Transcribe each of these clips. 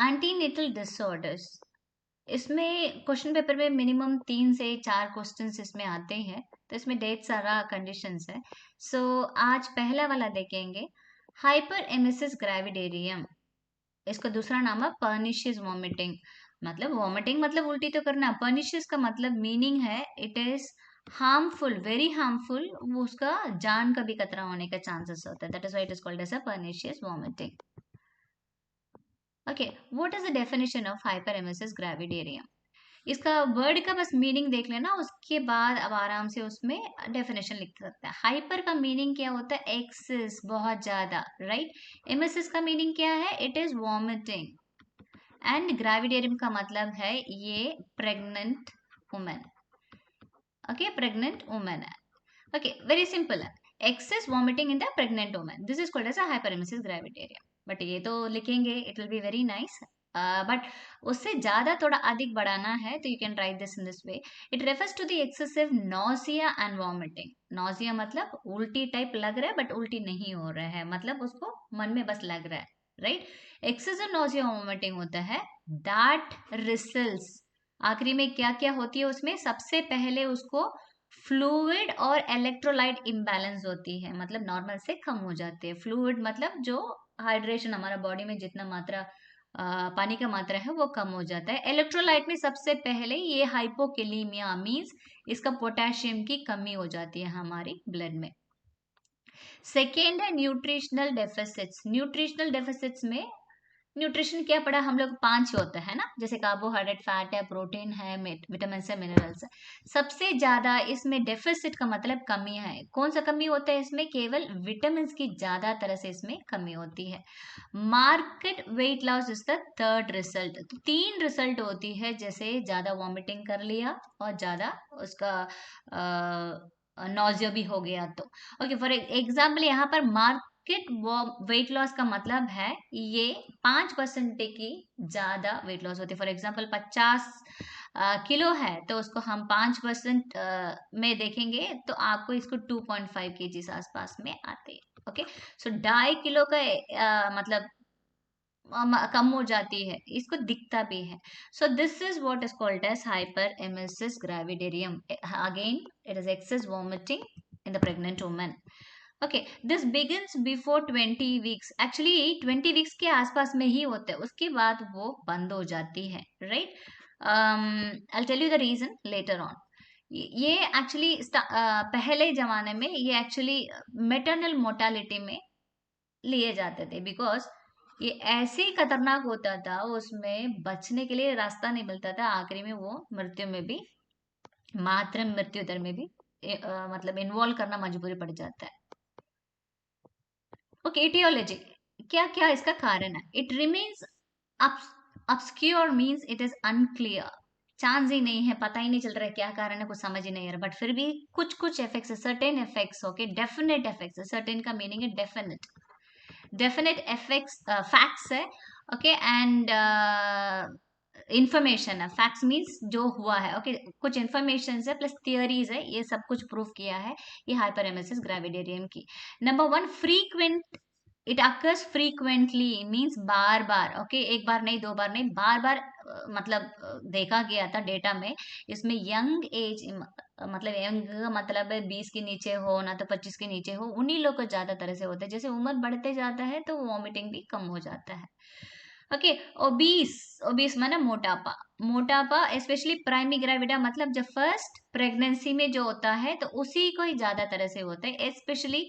Antenatal disorders, इसमें question paper में minimum 3 से 4 क्वेश्चंस इसमें आते हैं, तो इसमें ढेर सारा कंडीशंस है। सो आज पहला वाला देखेंगे, हाइपर एमेसिस ग्रेविडेरियम। इसका दूसरा नाम है पर्निशियस वॉमिटिंग। मतलब वॉमिटिंग मतलब उल्टी तो करना, पर्निशियस का मतलब मीनिंग है it is harmful, very harmful, वो उसका जान का भी खतरा होने का चांसेस होता है, that is why it is called as a pernicious vomiting. Okay, what is the definition of hyper emesis gravidarum? इसका वर्ड का बस मीनिंग देख लेना, उसके बाद अब आराम से उसमें डेफिनेशन लिख सकते हैं। हाइपर का मीनिंग क्या होता है? एक्सेस, बहुत ज्यादा, राइट। एमेसिस का मीनिंग क्या है? It is vomiting. And gravidarum का मतलब है ये pregnant women. Okay, pregnant women है। ओके, वेरी सिंपल है, excess vomiting in the pregnant women, this is called as a hyperemesis gravidarum. But ये तो लिखेंगे, it will be very nice. But उससे ज्यादा थोड़ा अधिक बढ़ाना है तो you can write this in this way, it refers to the excessive nausea and vomiting. Nausea मतलब उल्टी टाइप लग रहा है बट उल्टी नहीं हो रहा है, मतलब उसको मन में बस लग रहा है, राइट। एक्सेसिव नॉसिया वॉमिटिंग होता है दैट रिजल्ट्स, आखिरी में क्या क्या होती है उसमें, सबसे पहले उसको फ्लूइड और इलेक्ट्रोलाइट इम्बैलेंस होती है, मतलब नॉर्मल से कम हो जाते हैं। फ्लूइड मतलब जो हाइड्रेशन, हमारा बॉडी में जितना मात्रा पानी का मात्रा है वो कम हो जाता है। इलेक्ट्रोलाइट में सबसे पहले ये हाइपोकेलीमिया मीन्स इसका पोटेशियम की कमी हो जाती है हमारी ब्लड में। सेकेंड है न्यूट्रिशनल डेफिसिट्स। न्यूट्रिशनल डेफिसिट्स में न्यूट्रिशन क्या पढ़ा हम लोग? 5 होता है ना, जैसे कार्बोहाइड्रेट, फैट है, प्रोटीन है, विटामिन है, मिनरल्स है। सबसे ज्यादा इसमें डेफिसिट का मतलब कमी है। कौन सा कमी होता है इसमें? केवल विटामिन की ज्यादा तरह से इसमें कमी होती है। Market weight loss is the third result. तो 3 रिजल्ट होती है, जैसे ज्यादा वॉमिटिंग कर लिया और ज्यादा उसका नॉजिया भी हो गया तो। ओके, फॉर एग्जाम्पल यहाँ पर मार्केट वेट लॉस का मतलब है ये 5% की ज्यादा वेट लॉस होती है। फॉर एग्जाम्पल 50 किलो है तो उसको हम 5% में देखेंगे तो आपको इसको 2.5 kg आसपास में आते हैं। ओके, सो 2.5 किलो का मतलब कम हो जाती है, इसको दिखता भी है। So this is what is called as hyper emesis gravidarum. Again it is excess vomiting in the pregnant woman. Okay, this begins before 20 weeks. Actually 20 weeks के आसपास में ही होता है, उसके बाद वो बंद हो जाती है, right. I tell you the reason later on. ये एक्चुअली पहले जमाने में ये एक्चुअली मेटरनल मोर्टालिटी में लिए जाते थे, बिकॉज ये ऐसे ही खतरनाक होता था, उसमें बचने के लिए रास्ता नहीं मिलता था, आखिरी में वो मृत्यु में भी, मातृ मृत्यु दर में भी मतलब इन्वॉल्व करना मजबूरी पड़ जाता है। ओके, इटियोलॉजी, क्या क्या इसका कारण है? It remains obscure means it is unclear. Chance ही नहीं है, पता ही नहीं चल रहा है क्या कारण है, कुछ समझ ही नहीं आ रहा, बट फिर भी कुछ कुछ इफेक्ट्स है, certain effects. Okay, definite effects है, सर्टेन का मीनिंग है डेफिनेट, डेफिनेट इफेक्ट्स, फैक्ट्स है। ओके, एंड इंफॉर्मेशन है, फैक्ट्स मीन्स जो हुआ है। ओके, कुछ इंफॉर्मेशन है प्लस थियरीज है, ये सब कुछ प्रूफ किया है ये हाइपरेमेसिस ग्रेविडेरियम की। Number 1, frequent, it occurs frequently means bar bar. Okay, एक बार नहीं, 2 बार नहीं, बार बार, मतलब देखा गया था डेटा में। इसमें यंग एज, मतलब यंग का मतलब है 20 के नीचे हो ना तो 25 के नीचे हो, उन्हीं लोग को ज्यादा तरह से होता है। जैसे उम्र बढ़ते जाता है तो वॉमिटिंग भी कम हो जाता है। ओके, ओबीस, ओबीस माना मोटापा। मोटापा स्पेशली प्राइमरी ग्रेविडा, मतलब जब फर्स्ट प्रेगनेंसी में जो होता है तो उसी को ही ज्यादा तरह से होता है, specially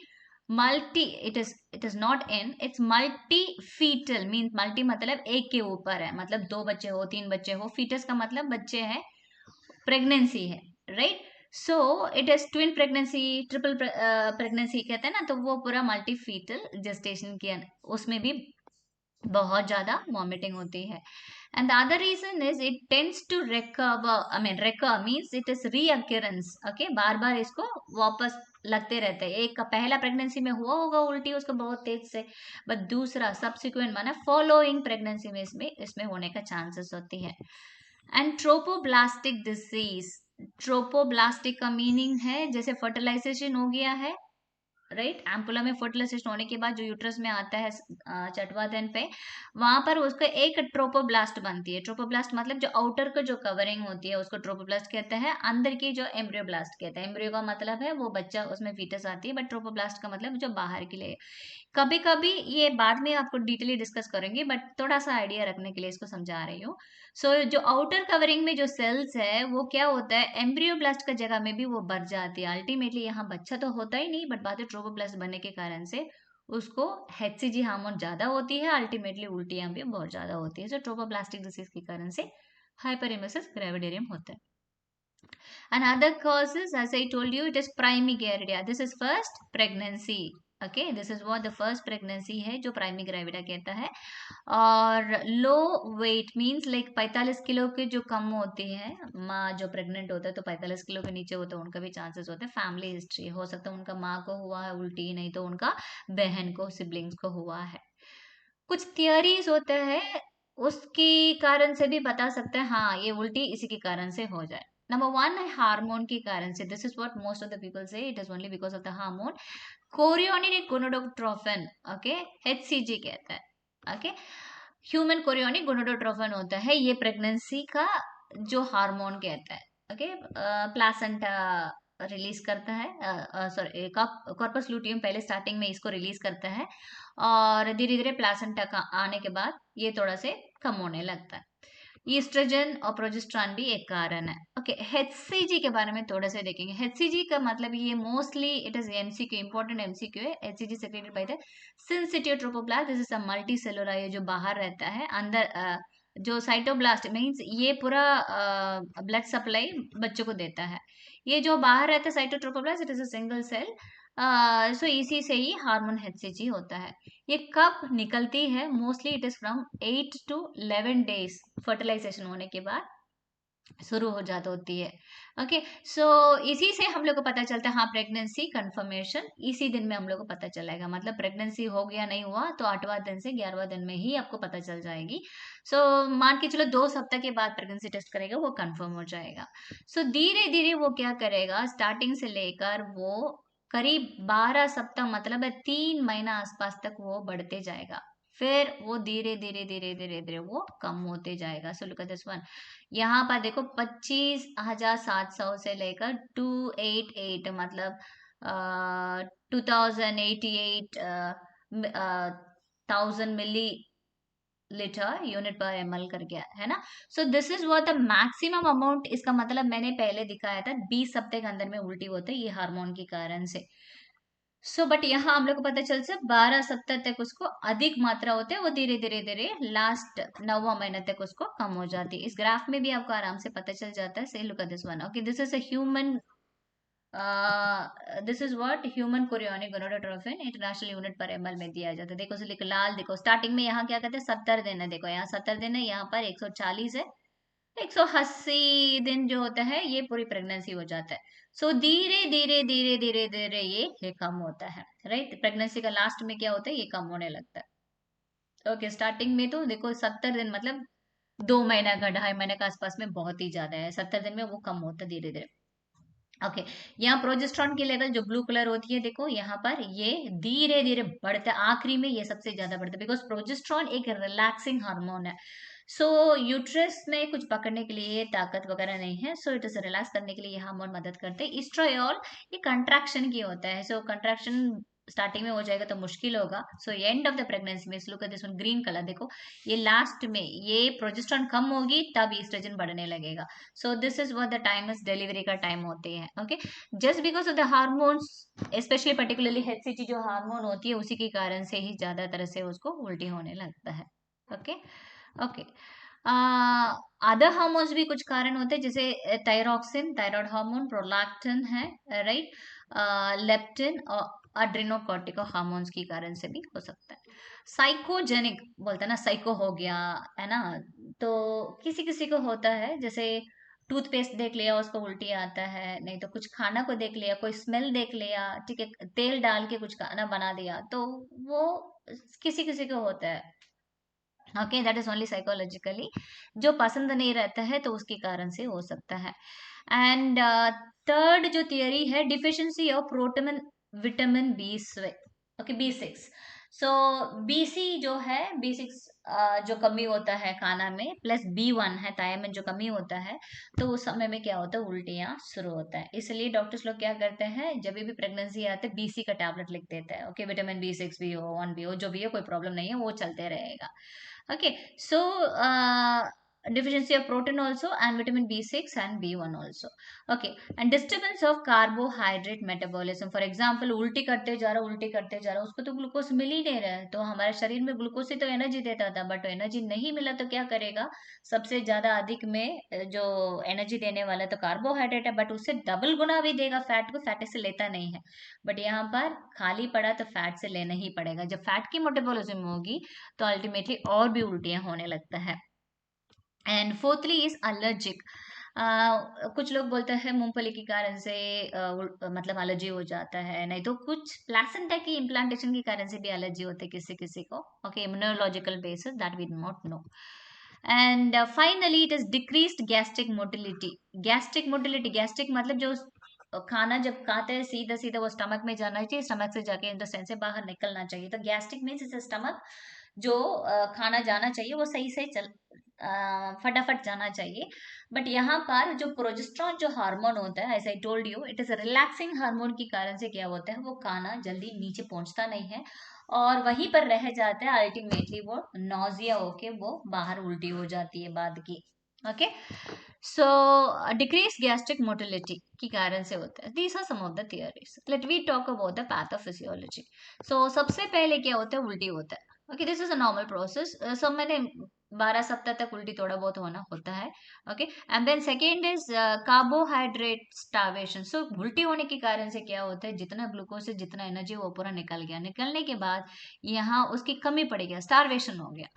multi, it is not in, it's multi fetal mean, multi मतलब एक के ऊपर है, मतलब 2 बच्चे हो, 3 बच्चे हो, फीटस का मतलब बच्चे हैं, प्रेगनेंसी है, right. So it is twin pregnancy, triple pregnancy कहते हैं ना, तो वो पूरा मल्टी फीटल जेस्टेशन की उसमें भी बहुत ज्यादा वॉमिटिंग होती है। And the other reason is it tends to recover, I mean recover means it is recurrence. Okay, बार बार इसको वापस लगते रहते हैं। एक का पहला प्रेगनेंसी में हुआ होगा उल्टी उसको बहुत तेज से, बट दूसरा सब्सिक्वेंट माना फॉलोइंग प्रेगनेंसी में इसमें इसमें होने का चांसेस होती है। एंड ट्रोपोब्लास्टिक डिजीज, ट्रोपोब्लास्टिक का मीनिंग है जैसे फर्टिलाइजेशन हो गया है राइट। एम्पुला में फर्टिलाइजेशन होने के बाद जो यूट्रस में आता है 6वां दिन पे, वहां पर उसको एक ट्रोपोब्लास्ट बनती है। ट्रोपोब्लास्ट मतलब जो आउटर का जो कवरिंग होती है उसको ट्रोपोब्लास्ट कहते हैं, अंदर की जो एम्ब्रियोब्लास्ट कहते हैं। एम्ब्रियो का मतलब है वो बच्चा, उसमें फीटस आती है, बट ट्रोपोब्लास्ट का मतलब जो बाहर के लिए। कभी कभी ये बाद में आपको डिटेली डिस्कस करेंगे, बट थोड़ा सा आइडिया रखने के लिए इसको समझा रही हूँ। सो जो आउटर कवरिंग में जो सेल्स है वो क्या होता है, एम्ब्रियोब्लास्ट का जगह में भी वो बढ़ जाती है। अल्टीमेटली यहाँ बच्चा तो होता ही नहीं, बट बाद में ट्रोपोब्लास्ट बनने के कारण से उसको HCG हार्मोन ज्यादा होती है, अल्टीमेटली उल्टियां भी बहुत ज्यादा होती है। सो ट्रोपोब्लास्टिक डिसीज के कारण से हाइपरेमेसिस ग्रेविडेरियम होता है। And other causes, as I told you, it is primigravida. This is first pregnancy. Okay, this is what the first pregnancy है जो primigravida कहता है। और लो वेट मीन्स लाइक 45 किलो के जो कम होती है माँ, जो प्रेग्नेंट होता है तो 45 किलो के नीचे होता है, उनका भी चांसेस होते हैं। फैमिली हिस्ट्री हो सकता है उनका माँ को हुआ है उल्टी, नहीं तो उनका बहन को, सिबलिंग्स को हुआ है। कुछ थियरीज होते हैं उसके कारण से भी बता सकते हैं हाँ ये उल्टी इसी के कारण से हो जाए। नंबर वन है हार्मोन के कारण से। This is what most of the people say, it is only because of the hormone chorionic gonadotrophin. Okay, HCG कहता है। ओके, ह्यूमन कोरियोनिक गोनाडोट्रोफिन होता है, ये प्रेगनेंसी का जो हार्मोन कहता है। ओके, प्लासेंटा रिलीज करता है, सॉरी कॉर्पस लूटियम पहले स्टार्टिंग में इसको रिलीज करता है, और धीरे धीरे प्लासेंटा का आने के बाद ये थोड़ा से कम होने लगता है। ईस्ट्रोजन और प्रोजेस्ट्रॉन भी एक कारण है। ओके, HCG के बारे में थोड़ा सा देखेंगे। HCG का मतलब ये mostly it is MCQ, important MCQ है। HCG secreted by the syncytiotrophoblast, this is a multicellular, ये जो बाहर रहता है अंदर, जो साइटोब्लास्ट मीन्स ये पूरा ब्लड सप्लाई बच्चों को देता है। ये जो बाहर रहता है cytotrophoblast, it is a single cell. So इसी से ही हार्मोन HCG होता है। ये कब निकलती है, mostly it is from 8 to 11 days fertilisation होने के बाद शुरू हो जाती होती है। ओके, सो इसी से हम लोग को पता चलता है हाँ प्रेगनेंसी कंफर्मेशन इसी दिन में हम लोग को पता चलेगा। मतलब प्रेगनेंसी हो गया नहीं हुआ तो 8वां दिन से 11वां दिन में ही आपको पता चल जाएगी। सो मान के चलो 2 सप्ताह के बाद प्रेगनेंसी टेस्ट करेगा वो कंफर्म हो जाएगा। सो धीरे धीरे वो क्या करेगा, स्टार्टिंग से लेकर वो करीब 12 सप्ताह मतलब है 3 महीना आसपास तक वो बढ़ते जाएगा। फिर वो धीरे धीरे धीरे धीरे धीरे वो कम होते जाएगा। So look at this one, यहाँ पर देखो 25,700 से लेकर 288 मतलब 2088 1000 मिली लीटर यूनिट पर ml कर गया है ना। So this is what the maximum amount. इसका मतलब मैंने पहले दिखाया था 20 सप्ताह के अंदर में उल्टी होते ये हार्मोन के कारण से। सो बट यहाँ हम लोग को पता चल से 12 सप्ताह तक उसको अधिक मात्रा होते हैं, वो धीरे धीरे धीरे लास्ट 9वां महीने तक उसको कम हो जाती है। इस ग्राफ में भी आपको आराम से पता चल जाता है। से look at this one. Okay, this is a human, this is what human chorionic gonadotrophin international unit पर ml में दिया जाता है। देखो लिख लाल, देखो स्टार्टिंग में यहाँ क्या कहते हैं 70 दिन है, देखो यहाँ 70 दिन है, यहाँ पर 140 है। 180 दिन जो होता है ये पूरी प्रेगनेंसी हो जाता है। सो धीरे धीरे धीरे धीरे धीरे ये कम होता है। राइट, प्रेगनेंसी का लास्ट में क्या होता है, ये कम होने लगता है। ओके, स्टार्टिंग में तो देखो 70 दिन मतलब 2 महीना का 2.5 महीने का आसपास में बहुत ही ज्यादा है। 70 दिन में वो कम होता है धीरे धीरे। ओके, यहाँ प्रोजेस्ट्रॉन की लेवल जो ब्लू कलर होती है देखो यहाँ पर ये धीरे धीरे बढ़ता है, आखिरी में ये सबसे ज्यादा बढ़ता है बिकॉज प्रोजेस्ट्रॉन एक रिलैक्सिंग हार्मोन है। सो यूट्रस में कुछ पकड़ने के लिए ताकत वगैरह नहीं है, सो इट इज रिलैक्स करने के लिए ये हार्मोन मदद करते हैं। इस्ट्रोयोल ये कंट्रैक्शन की होता है, सो कंट्रैक्शन स्टार्टिंग में हो जाएगा तो मुश्किल होगा। So end of the pregnancy में look at this one green colour, देखो ये लास्ट में ये प्रोजेस्ट्रॉन कम होगी तब ईस्ट्रोजन बढ़ने लगेगा। सो this is what the time is delivery का टाइम होते हैं। Okay, just because of the hormones, specially particularly HCG जो हार्मोन होती है उसी के कारण से ही ज्यादा तरह से उसको उल्टी होने लगता है। ओके ओके, अदर हार्मोन्स भी कुछ कारण होते हैं जैसे थायरॉक्सिन, थायराइड हार्मोन, प्रोलैक्टिन है, राइट, लेप्टिन और अड्रेनोकॉर्टिको हार्मोन्स के कारण से भी हो सकता है। साइकोजेनिक बोलते हैं ना, साइको हो गया है ना, तो किसी किसी को होता है, जैसे टूथपेस्ट देख लिया उसको उल्टी आता है, नहीं तो कुछ खाना को देख लिया, कोई स्मेल देख लिया, ठीक है, तेल डाल के कुछ खाना बना दिया तो वो किसी किसी को होता है। Okay, that is only psychologically, जो पसंद नहीं रहता है तो उसके कारण से हो सकता है। एंड थर्ड जो थियरी है deficiency of protein, vitamin B6। So BC जो है, B6 जो कमी होता है खाना में, प्लस B1 है थायमिन जो कमी होता है, तो उस समय में क्या होता है, उल्टियाँ शुरू होता है। इसलिए डॉक्टर्स लोग क्या करते हैं, जब भी प्रेगनेंसी आते हैं BC का टैबलेट लिख देते हैं। ओके, विटामिन B6 भी हो, 1 भी हो, जो भी है, कोई प्रॉब्लम नहीं है, वो चलते रहेगा। Okay, so deficiency of protein also, and vitamin B6 and B1 also. Okay, and disturbance of carbohydrate metabolism. For example, उल्टी करते जा रहा, उसको तो ग्लूकोज मिल ही नहीं रहा है। तो हमारे शरीर में ग्लूकोज से तो एनर्जी देता था, बट एनर्जी नहीं मिला तो क्या करेगा, सबसे ज्यादा अधिक में जो एनर्जी देने वाला तो कार्बोहाइड्रेट है, बट उससे डबल गुना भी देगा फैट को, फैट से लेता नहीं है। बट यहाँ पर खाली पड़ा तो फैट से लेना ही पड़ेगा। जब फैट की मेटाबॉलिज्म होगी तो अल्टीमेटली और भी उल्टियां होने लगता है। And fourthly is allergic. कुछ लोग बोलते हैं मूंगफली के कारण से मतलब एलर्जी हो जाता है, नहीं तो कुछ प्लासेंटा की इम्प्लांटेशन के कारण से भी एलर्जी होती है किसी किसी को। Okay, immunological basis that we do not know. And finally it is decreased gastric motility. Gastric मतलब जो खाना जब खाते हैं सीधा सीधा वो स्टमक में जाना चाहिए, स्टमक से जाके इंटेस्टाइन से बाहर निकलना चाहिए। तो गैस्ट्रिक मीन्स इस स्टमक जो खाना जाना चाहिए वो सही से फटाफट जाना चाहिए। बट यहाँ पर जो प्रोजेस्टेरॉन जो हार्मोन होता है, as I told you, it is relaxing hormone के कारण से क्या होता है, वो खाना जल्दी नीचे पहुंचता नहीं है और वहीं पर रह जाता है। अल्टीमेटली वो नोजिया होके वो बाहर उल्टी हो जाती है बाद की। Okay, so decrease gastric motility के कारण से होता है। These are some of the theories. Let we talk about the pathophysiology. So सबसे पहले क्या होता है, उल्टी होता है। Okay, this is a normal process. सब मैंने 12 सप्ताह तक उल्टी थोड़ा बहुत होना होता है। Okay, and then second is carbohydrate starvation. So उल्टी होने के कारण से क्या होता है, जितना ग्लूकोज से जितना एनर्जी वो पूरा निकल गया, निकलने के बाद यहाँ उसकी कमी पड़ गया, स्टार्वेशन हो गया।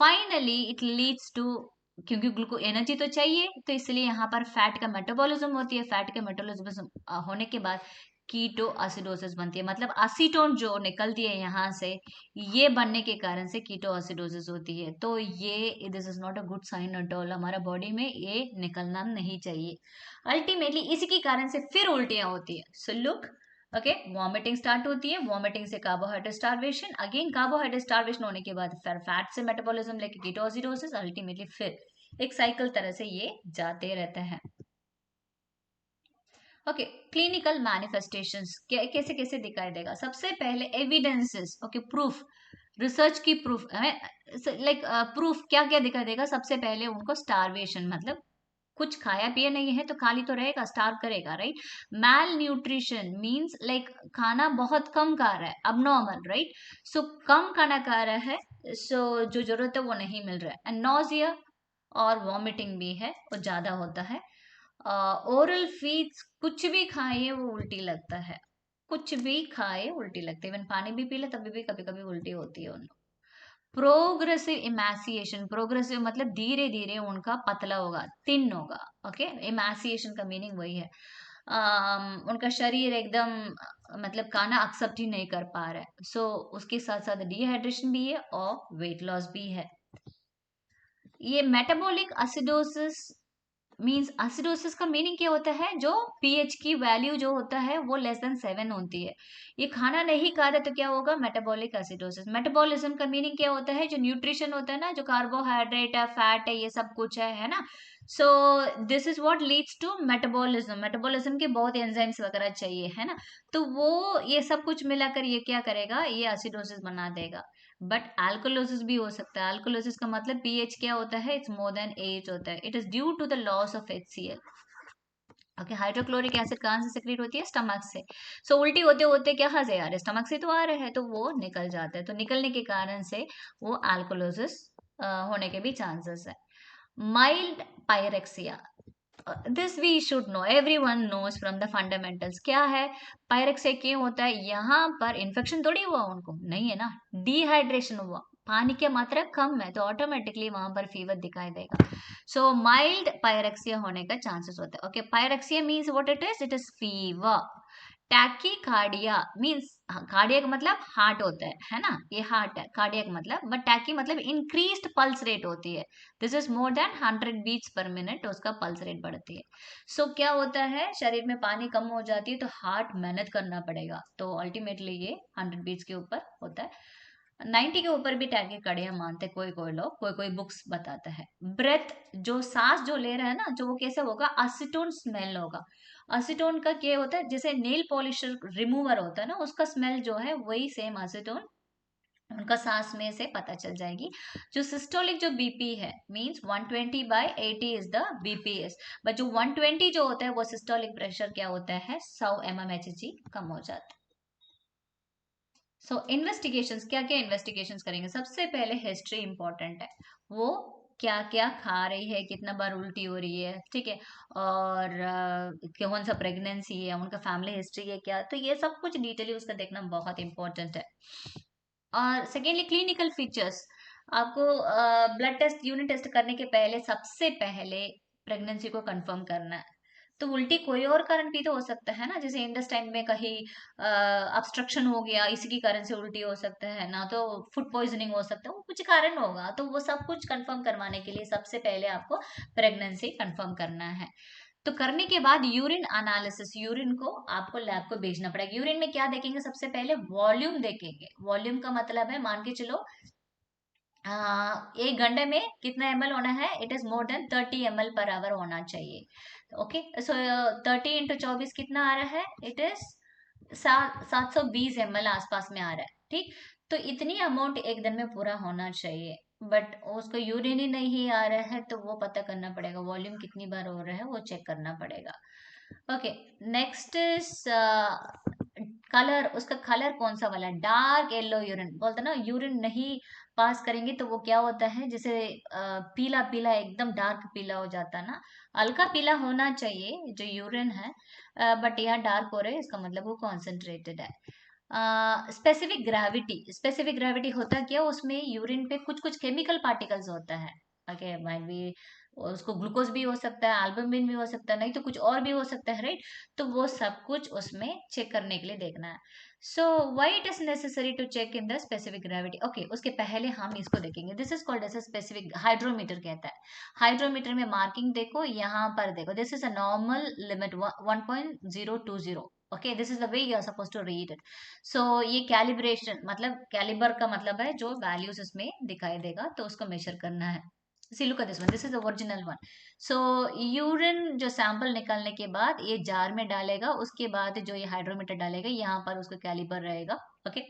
फाइनली इट लीड्स टू, क्योंकि ग्लूको एनर्जी तो चाहिए, तो इसलिए यहाँ पर फैट का मेटाबॉलिज्म होती है। फैट के मेटाबॉलिज्म होने के बाद कीटो एसिडोसिस बनती है, मतलब एसीटोन जो निकलती है यहाँ से, ये बनने के कारण से कीटो एसिडोसिस होती है। तो ये this is not a good sign at all, हमारा बॉडी में ये निकलना नहीं चाहिए। अल्टीमेटली इसी के कारण से फिर उल्टियां होती है। So look, okay, vomiting start होती है, वॉमिटिंग से carbohydrate starvation, again carbohydrate starvation होने के बाद फिर फैट से मेटाबॉलिज्म लेके कीटोसिडोसिस, अल्टीमेटली फिर एक साइकिल तरह से ये जाते रहते हैं। ओके, क्लिनिकल मैनिफेस्टेशंस कैसे कैसे दिखाई देगा। सबसे पहले एविडेंसेस, ओके, प्रूफ, रिसर्च की प्रूफ, लाइक प्रूफ क्या क्या दिखाई देगा। सबसे पहले उनको स्टारवेशन, मतलब कुछ खाया पिया नहीं है तो खाली तो रहेगा, स्टार्व करेगा, राइट। मैल न्यूट्रिशन मीन्स लाइक खाना बहुत कम खा रहा है, अब नॉर्मल, राइट। सो कम खाना खा रहा है, सो जो जरूरत है वो नहीं मिल रहा है। एंड नोजिया और वॉमिटिंग भी है, वो ज्यादा होता है। ओरल फीड्स, कुछ भी खाइए वो उल्टी लगता है, कुछ भी खाए उल्टी लगती है। इवन पानी भी पी ले तभी भी कभी कभी उल्टी होती है उनको। प्रोग्रेसिव इमैसिएशन, प्रोग्रेसिव मतलब धीरे धीरे उनका पतला होगा, थिन होगा। ओके, इमैसिएशन का मीनिंग वही है। उनका शरीर एकदम मतलब खाना एक्सेप्ट ही नहीं कर पा रहा है। सो उसके साथ साथ डिहाइड्रेशन भी है और वेट लॉस भी है। ये मेटाबॉलिक एसिडोसिस मीन्स, एसिडोसिस का मीनिंग क्या होता है, जो पीएच की वैल्यू जो होता है वो लेस देन 7 होती है। ये खाना नहीं खा रहे तो क्या होगा, मेटाबॉलिक एसिडोसिस। मेटाबॉलिज्म का मीनिंग क्या होता है, जो न्यूट्रिशन होता है ना, जो कार्बोहाइड्रेट है, फैट है, ये सब कुछ है ना। So this is what leads to metabolism. Metabolism के बहुत एंजाइम्स वगैरह चाहिए, है ना। तो वो ये सब कुछ मिलाकर ये क्या करेगा, ये एसिडोसिस बना देगा। बट अल्कोलोसिस भी हो सकता है। अल्कोलोसिस का मतलब पीएच क्या होता है, इट्स मोर देन 8 होता है। It is due to the loss of HCl। Okay, hydrochloric acid कहाँ से सेक्रेट होती है, स्टमक से। सो उल्टी होते होते कहाँ से आ रहे हैं, स्टमक से तो आ रहे हैं, तो वो निकल जाता है। तो निकलने के कारण से वो अल्कोलोसिस होने के भी चांसेस है। Mild pyrexia, this we should know, everyone knows from the fundamentals. क्या है पायरेक्सिया, क्यों होता है, यहाँ पर इन्फेक्शन थोड़ी हुआ उनको, नहीं है ना, डिहाइड्रेशन हुआ, पानी की मात्रा कम है, तो ऑटोमेटिकली वहां पर फीवर दिखाई देगा। सो माइल्ड पायरेक्सिया होने का चांसेस होता है। Okay, pyrexia means what it is fever. Tachycardia means, cardiac मतलब हार्ट होता है ना, ये हार्ट है कार्डियक मतलब, बट टैकी मतलब इंक्रीज्ड पल्स रेट होती है। This is more than 100 beats per minute, उसका पल्स रेट बढ़ती है। सो क्या होता है, शरीर में पानी कम हो जाती है तो हार्ट मेहनत करना पड़ेगा, तो अल्टीमेटली ये 100 बीट्स के ऊपर होता है। 90 के ऊपर भी टैगी कड़िया मानते हैं कोई कोई लोग, कोई कोई बुक्स बताता है। ब्रेथ, जो सांस जो ले रहा है ना, जो वो कैसे होगा, असीटोन स्मेल होगा। असीटोन का क्या होता है, जैसे नेल पॉलिशर रिमूवर होता है ना, उसका स्मेल जो है वही सेम असीटोन उनका सांस में से पता चल जाएगी। जो सिस्टोलिक जो बीपी है means 120/80 is the BPS, but जो 120 जो होता है वो सिस्टोलिक प्रेशर क्या होता है, 100 mmHg कम हो जाता है। सो इन्वेस्टिगेशंस, क्या क्या इन्वेस्टिगेशंस करेंगे, सबसे पहले हिस्ट्री इंपॉर्टेंट है, वो क्या क्या खा रही है, कितना बार उल्टी हो रही है, ठीक है, और कौन सा प्रेगनेंसी है, उनका फैमिली हिस्ट्री है क्या, तो ये सब कुछ डिटेली उसका देखना बहुत इंपॉर्टेंट है। और सेकेंडली क्लिनिकल फीचर्स, आपको ब्लड टेस्ट यूरिन टेस्ट करने के पहले सबसे पहले प्रेगनेंसी को कंफर्म करना है। तो उल्टी कोई और कारण भी तो हो सकता है ना, जैसे इंटेस्टाइन में कहीं ऑब्स्ट्रक्शन हो गया, इसी के कारण से उल्टी हो सकता है ना, तो फूड पॉइजनिंग हो सकता है, वो कुछ कारण होगा, तो वो सब कुछ कंफर्म करवाने के लिए सबसे पहले आपको प्रेगनेंसी कंफर्म करना है। तो करने के बाद यूरिन एनालिसिस, यूरिन को आपको लैब को भेजना पड़ेगा। यूरिन में क्या देखेंगे, सबसे पहले वॉल्यूम देखेंगे। वॉल्यूम का मतलब है, मान के चलो एक घंटे में कितना ml होना है, it is more then 30 ml per hour होना चाहिए। ओके, सो 30 इंटू 24 कितना आ रहा है, इट इज 720 ml आसपास में आ रहा है, ठीक। तो इतनी अमाउंट एक दिन में पूरा होना चाहिए, बट उसको यूरिन ही नहीं आ रहा है तो वो पता करना पड़ेगा, वॉल्यूम कितनी बार हो रहा है वो चेक करना पड़ेगा। ओके, नेक्स्ट इज कलर, उसका कलर कौन सा वाला, डार्क येलो यूरिन बोलते ना, यूरिन नहीं पास करेंगे तो वो क्या होता है, जैसे पीला पीला एकदम डार्क पीला हो जाता है ना, हल्का पीला होना चाहिए जो यूरिन है, बट यहाँ डार्क हो रहा है, इसका मतलब वो कॉन्सेंट्रेटेड है। स्पेसिफिक ग्रेविटी, स्पेसिफिक ग्रेविटी होता क्या, उसमें यूरिन पे कुछ कुछ केमिकल पार्टिकल्स होता है। ओके, माइट बी उसको ग्लूकोज भी हो सकता है, एल्बुमिन भी हो सकता है, नहीं तो कुछ और भी हो सकता है, राइट। तो वो सब कुछ उसमें चेक करने के लिए देखना है। So why it is necessary to check in the specific gravity, okay, उसके पहले हम इसको देखेंगे, this is called as a specific hydrometer कहता है। हाइड्रोमीटर में मार्किंग देखो, यहाँ पर देखो, this is a normal limit 1.020। Okay, this is the way you are suppose to read it. So ये कैलिब्रेशन मतलब, कैलिबर का मतलब है जो वैल्यूज इसमें दिखाई देगा, तो उसको मेजर करना है। See, look at this one. This is the original one. So urine जो सैंपल निकलने के बाद ये जार में डालेगा, उसके बाद जो ये हाइड्रोमीटर डालेगा, यहाँ पर उसका कैलिबर रहेगा। ओके,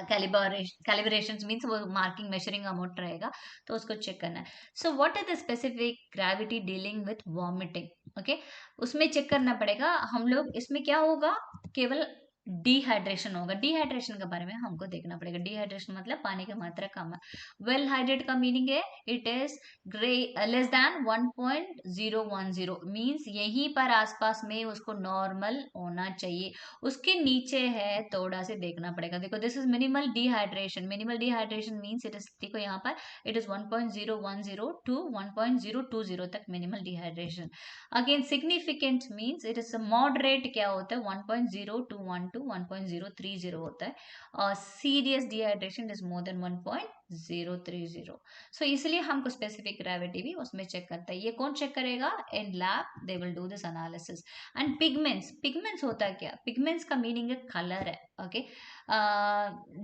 कैलिब्रेशन मीन्स वो मार्किंग मेजरिंग अमाउंट रहेगा, तो उसको चेक करना है। सो what is the specific gravity dealing with vomiting, okay, उसमें चेक करना पड़ेगा हम लोग, इसमें क्या होगा, केवल डिहाइड्रेशन होगा। डिहाइड्रेशन के बारे में हमको देखना पड़ेगा, डिहाइड्रेशन मतलब पानी की मात्रा कम है। वेल हाइड्रेट का मीनिंग है it is grey less than 1.010 means यहीं पर आसपास में उसको नॉर्मल होना चाहिए, उसके नीचे है थोड़ा से देखना पड़ेगा। देखो, this is minimal dehydration, minimal dehydration means it is, देखो यहाँ पर इट इज 1.010 टू 1.020 तक minimal dehydration. Again significant means it is moderate, क्या होता है 1.021 टू 1.030 होता है, और serious dehydration is more then 1.030। सो इसलिए हमको स्पेसिफिक ग्रेविटी भी उसमें चेक करता है। ये कौन चेक करेगा, in lab they will do this analysis. And pigments, pigments होता है क्या, पिगमेंट्स का मीनिंग है कलर है। ओके,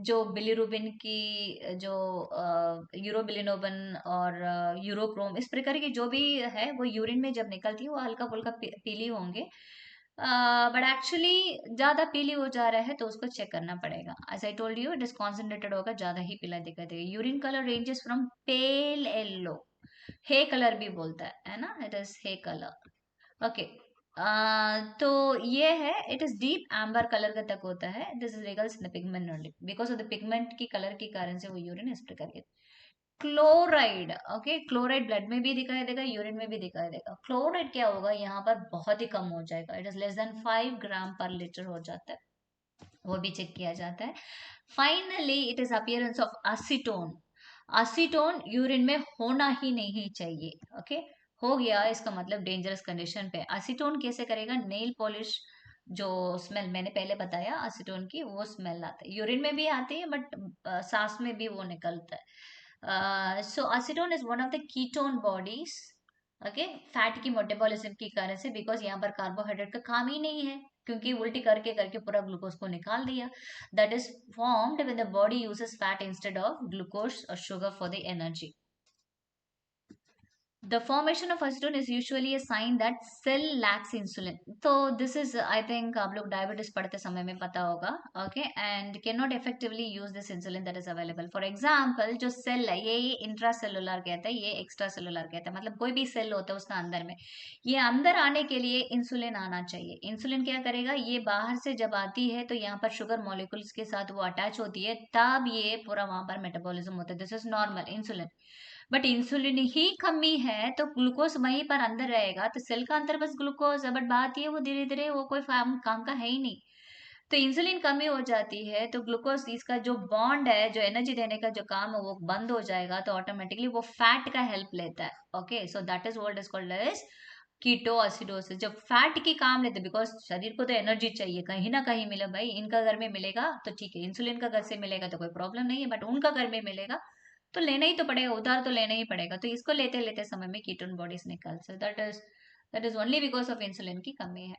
जो बिलीरुबिन की जो यूरोबिलिनोबिन और यूरोक्रोम, इस प्रकार की जो भी है वो यूरिन में जब निकलती है वो हल्का फुल्का पीली होंगे, बट एक्चुअली ज्यादा पीली हो जा रहा है तो उसको चेक करना पड़ेगा। As I told you, it is concentrated होगा, ज्यादा ही पीला दिखाई देगा। Urine colour ranges from pale yellow, hay colour भी बोलता है ना, it is hay colour. Okay, तो ये है, it is deep amber colour का तक होता है, this is regals in the pigment only, because of the pigment की कलर के कारण से वो यूरिन इस प्रकार के। क्लोराइड, ओके, क्लोराइड ब्लड में भी दिखाई देगा, यूरिन में भी दिखाई देगा। क्लोराइड क्या होगा, यहाँ पर बहुत ही कम हो जाएगा, it is less than 5 gram per litre हो जाता है, वो भी चेक किया जाता है। Finally it is appearance of acetone, acetone urine में होना ही नहीं चाहिए। ओके, हो गया इसका मतलब डेंजरस कंडीशन पे। एसीटोन कैसे करेगा, नेल पॉलिश जो स्मेल मैंने पहले बताया असीटोन की, वो स्मेल आता है, यूरिन में भी आती है बट सांस में भी वो निकलता है। So acetone is one of the ketone bodies, okay, fat की मेटाबॉलिज्म की कारण से, बिकॉज यहाँ पर कार्बोहाइड्रेट का काम ही नहीं है, क्योंकि उल्टी करके करके पूरा ग्लूकोज को निकाल दिया। That is formed when the body uses fat instead of glucose और sugar for the energy. The formation of acetone is usually a sign that cell lacks insulin. तो this is I think आप लोग diabetes पढ़ते समय में पता होगा, okay, and can not effectively use this insulin that is available. For example जो cell है ये इंट्रा सेलुलर कहता है, ये एक्स्ट्रा सेलुलर कहता है, मतलब कोई भी सेल होता है उसका अंदर में, ये अंदर आने के लिए इंसुलिन आना चाहिए। इंसुलिन क्या करेगा, ये बाहर से जब आती है तो यहाँ पर शुगर मॉलिक्यूल्स के साथ वो अटैच होती है, तब ये पूरा वहां पर मेटाबॉलिज्म होता है, this is normal insulin. But insulin ही कमी है तो ग्लूकोज वहीं पर अंदर रहेगा, तो सेल का अंदर बस ग्लूकोज है, बट बात ये वो धीरे धीरे वो कोई काम का है ही नहीं। तो इंसुलिन कमी हो जाती है तो ग्लूकोज इसका जो बॉन्ड है, जो एनर्जी देने का जो काम है वो बंद हो जाएगा, तो ऑटोमेटिकली वो फैट का हेल्प लेता है। Okay, so that is what is called as keto acidosis, जब फैट की काम लेते, बिकॉज शरीर को तो एनर्जी चाहिए कहीं ना कहीं मिले भाई, इनका घर में मिलेगा तो ठीक है, इंसुलिन का घर से मिलेगा तो कोई प्रॉब्लम नहीं है, बट उनका घर में मिलेगा तो लेना ही तो पड़ेगा, उधार तो लेना ही पड़ेगा, तो इसको लेते लेते समय में कीटोन बॉडीज निकल, सो that is only because of insulin की कमी है।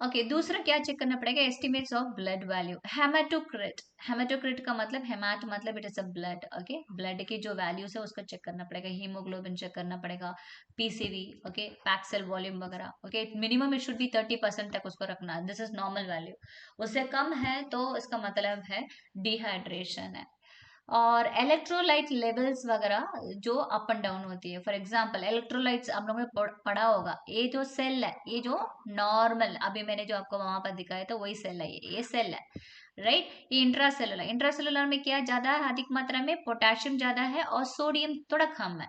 ओके, दूसरा क्या चेक करना पड़ेगा, estimates of blood value, haematocrit. Haematocrit का मतलब, हेमाट मतलब it is a blood, okay, blood की जो वैल्यूज है उसको चेक करना पड़ेगा, हीमोग्लोबिन चेक करना पड़ेगा, पीसीवी, ओके, पैक्सेल वॉल्यूम वगैरह, okay, minimum it should be 30% तक उसको रखना, दिस इज नॉर्मल वैल्यू। उससे कम है तो इसका मतलब है डिहाइड्रेशन है। और इलेक्ट्रोलाइट लेवल्स वगैरह जो अप एंड डाउन होती है, फॉर एग्जांपल इलेक्ट्रोलाइट्स आप लोगों ने पढ़ा होगा, ये जो सेल है, ये जो नॉर्मल अभी मैंने जो आपको वहां पर दिखाया था वही सेल है, ये सेल है, राइट, ये इंट्रासेलुलर, इंट्रासेलुलर में क्या ज्यादा है, अधिक मात्रा में पोटेशियम ज्यादा है और सोडियम थोड़ा कम है।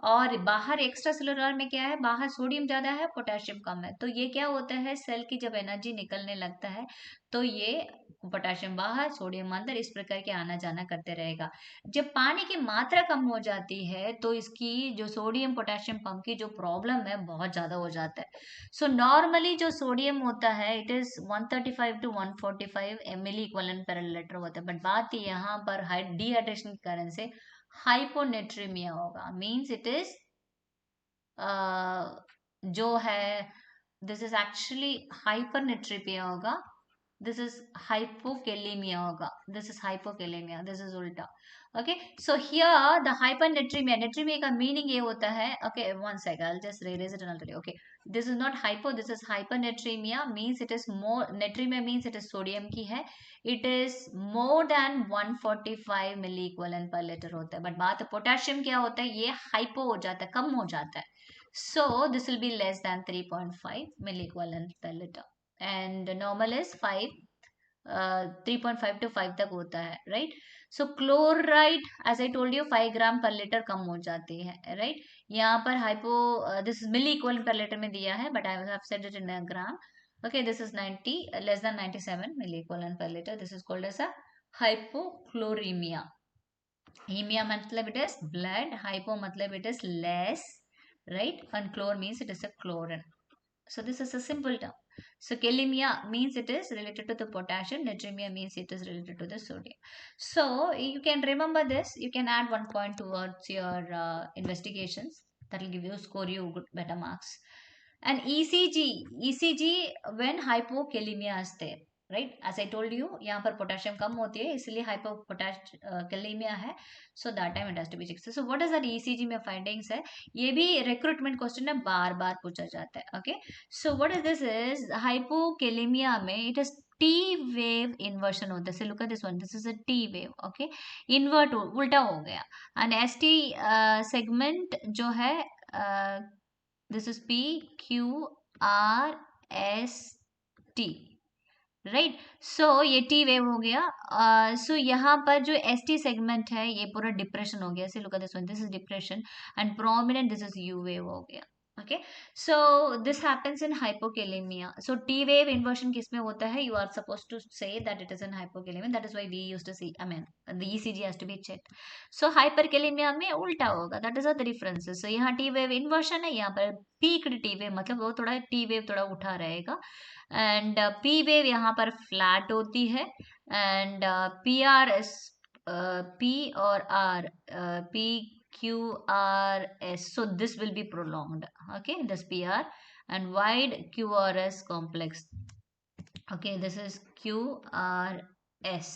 और बाहर एक्स्ट्रा सेलुलर में क्या है, बाहर सोडियम ज्यादा है पोटेशियम कम है, तो ये क्या होता है, सेल की जब एनर्जी निकलने लगता है तो ये पोटेशियम बाहर सोडियम अंदर, इस प्रकार के आना जाना करते रहेगा। जब पानी की मात्रा कम हो जाती है तो इसकी जो सोडियम पोटेशियम पंप की जो प्रॉब्लम है बहुत ज्यादा हो जाता है। सो नॉर्मली जो सोडियम होता है it is 135 to 145 milli equivalent per litre होता है, बट बात यहाँ पर डिहाइड्रेशन के कारण से हाइपोनेट्रीमिया होगा, मीन्स इट इज जो है दिस इज एक्चुअली हाइपरनेट्रीपिया होगा, दिस इज हाइपोकेलेमिया होगा, this is hypokalemia, this is उल्टा। Okay, so here the hypernatremia, natremia का मीनिंग ये होता है, okay one second I will just raise it another, okay, this is not hypo, this is hypernatremia, means it is more, natremia means it is sodium की है, it is more than 145 milli equivalent per litre होता है, but बात potassium क्या होता है, ये hypo हो जाता है, कम हो जाता है, so this will be less than 3.5 milliequivalent per liter and normal is 5, 3.5 to 5 तक होता है, right. So chloride as I told you 5 gram per litre कम हो जाती है, राइट। यहाँ पर hypo, this is milli equal per litre में दिया है, but I have said it in gram, okay, this is 90 less than 97 milli equal per litre, this is called as a hypochloremia. हीमिया मतलब it is blood, hypo मतलब it is less, right, and chlor means it is a chlorine. So this is a simple term. So kalemia means it is related to the potassium, natremia means it is related to the sodium. So you can remember this, you can add 1 point towards your investigations, that will give you, score you good better marks. And ECG when hypokalemia is there, right, as I told you यहाँ पर potassium कम होती है इसलिए hypopotassaemia है, so that time it has to be checked. So what is that ECG में findings है, ये भी रिक्रूटमेंट क्वेश्चन में बार बार पूछा जाता है, okay. So what is this is hypokalemia में it is T wave inversion होता है, so look at this one, this is a T wave, okay, invert उल्टा हो गया, एंड ST सेगमेंट जो है दिस इज PQRST, राइट, सो ये T wave हो गया। सो यहाँ पर जो एस टी सेगमेंट है ये पूरा डिप्रेशन हो गया, look at this one, this is depression and prominent, this is U wave हो गया, okay, so this happens in hypokalemia. So T wave inversion किसमें होता है? You are suppose to say that it is in hypokalemia, that is why we used to see, I mean the ECG has to be checked. So hyperkalemia में उल्टा होगा, that is the differences. So यहाँ T wave inversion है, यहाँ पर peaked T wave, मतलब वो थोड़ा टी वेव थोड़ा उठा रहेगा. एंड पी वेव यहाँ पर फ्लैट होती है. And P R S, P और R, P QRS. So this will be prolonged. Okay, this PR and wide QRS complex. Okay, this is QRS.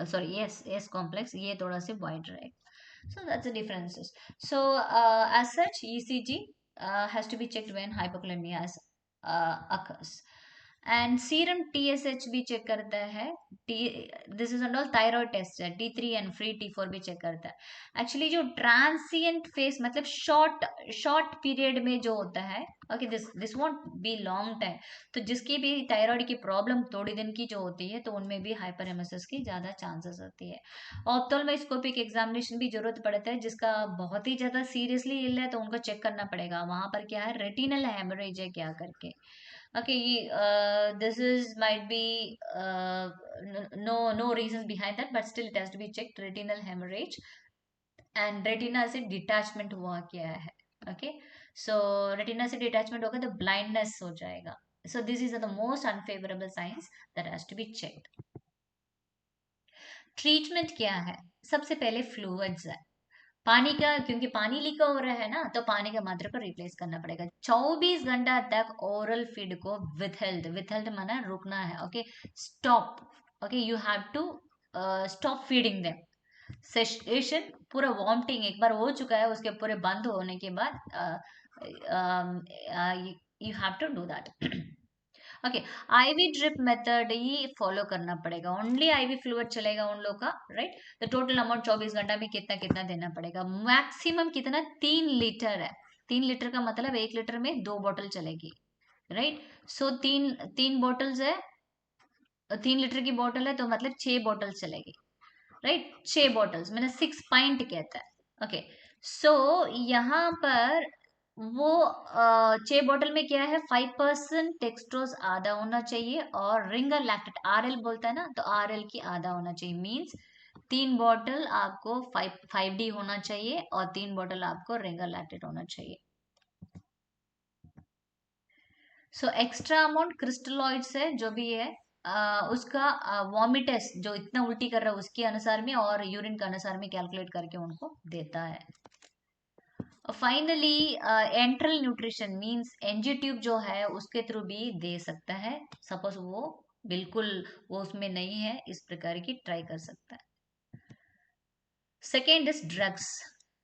Sorry, yes, S complex. ये थोड़ा से wide रहेगा. So that's the differences. So as such, ECG has to be checked when hypokalemia occurs. And serum TSH भी check करता है. T this is all thyroid test है. T3 and free T4 भी check करता है. Actually जो transient phase मतलब short short period में जो होता है, okay, this won't be long time. तो जिसकी भी थायराइड की प्रॉब्लम थोड़ी दिन की जो होती है, तो उनमें भी हाइपरएमेसिस की ज्यादा चांसेस होती है. ऑप्थेल्मोस्कोपिक एग्जामिनेशन भी जरूरत पड़ता है. जिसका बहुत ही ज्यादा सीरियसली इल है तो उनको चेक करना पड़ेगा वहां पर क्या है, रेटिनल हेमरेज है क्या करके. Okay, this is might be no reasons behind that, but still it has to be checked. Retinal hemorrhage and retina से detachment हुआ क्या है. Okay, so retina से detachment होगा तो blindness हो जाएगा. So this is the most unfavorable signs that has to be checked. Treatment क्या है? सबसे पहले फ्लूइड्स है. पानी का, क्योंकि पानी लीक हो रहा है ना, तो पानी का मात्रा को रिप्लेस करना पड़ेगा. 24 घंटा तक ओरल फीड को विथहेल्ड, विथहेल्ड माना रुकना है. Okay, stop. Okay, you have to stop feeding them. Session पूरा वॉमिटिंग एक बार हो चुका है, उसके पूरे बंद होने के बाद you have to do that. Okay, IV drip method ही फॉलो करना पड़ेगा. ओनली आईवी फ्लूइड चलेगा उन लोग का, राइट. तो टोटल अमाउंट 24 घंटा में कितना कितना देना पड़ेगा. मैक्सिमम कितना? 3 लीटर है. 3 लीटर का मतलब 1 लीटर में 2 बोतल चलेगी, राइट. सो तीन तीन बोतल्स है, 3 लीटर की बोतल है तो मतलब 6 बोतल चलेगी, राइट. 6 बोतल्स मैंने 6 पाइंट कहता है. ओके, सो यहाँ पर वो 6 बोतल में क्या है, 5% टेक्सट्रोज आधा होना चाहिए और रिंगर लैक्टेट RL बोलता है ना, तो RL की आधा होना चाहिए. मींस 3 बोतल आपको 5D होना चाहिए और 3 बोतल आपको रिंगर लैक्टेट होना चाहिए. सो एक्स्ट्रा अमाउंट क्रिस्टलॉइड्स है जो भी है, उसका वॉमिटस जो इतना उल्टी कर रहा है उसके अनुसार में और यूरिन के अनुसार में कैलकुलेट करके उनको देता है. Finally enteral nutrition means NG tube जो है उसके थ्रू भी दे सकता है. सपोज वो बिल्कुल वो उसमें नहीं है, इस प्रकार की ट्राई कर सकता है. Second is drugs.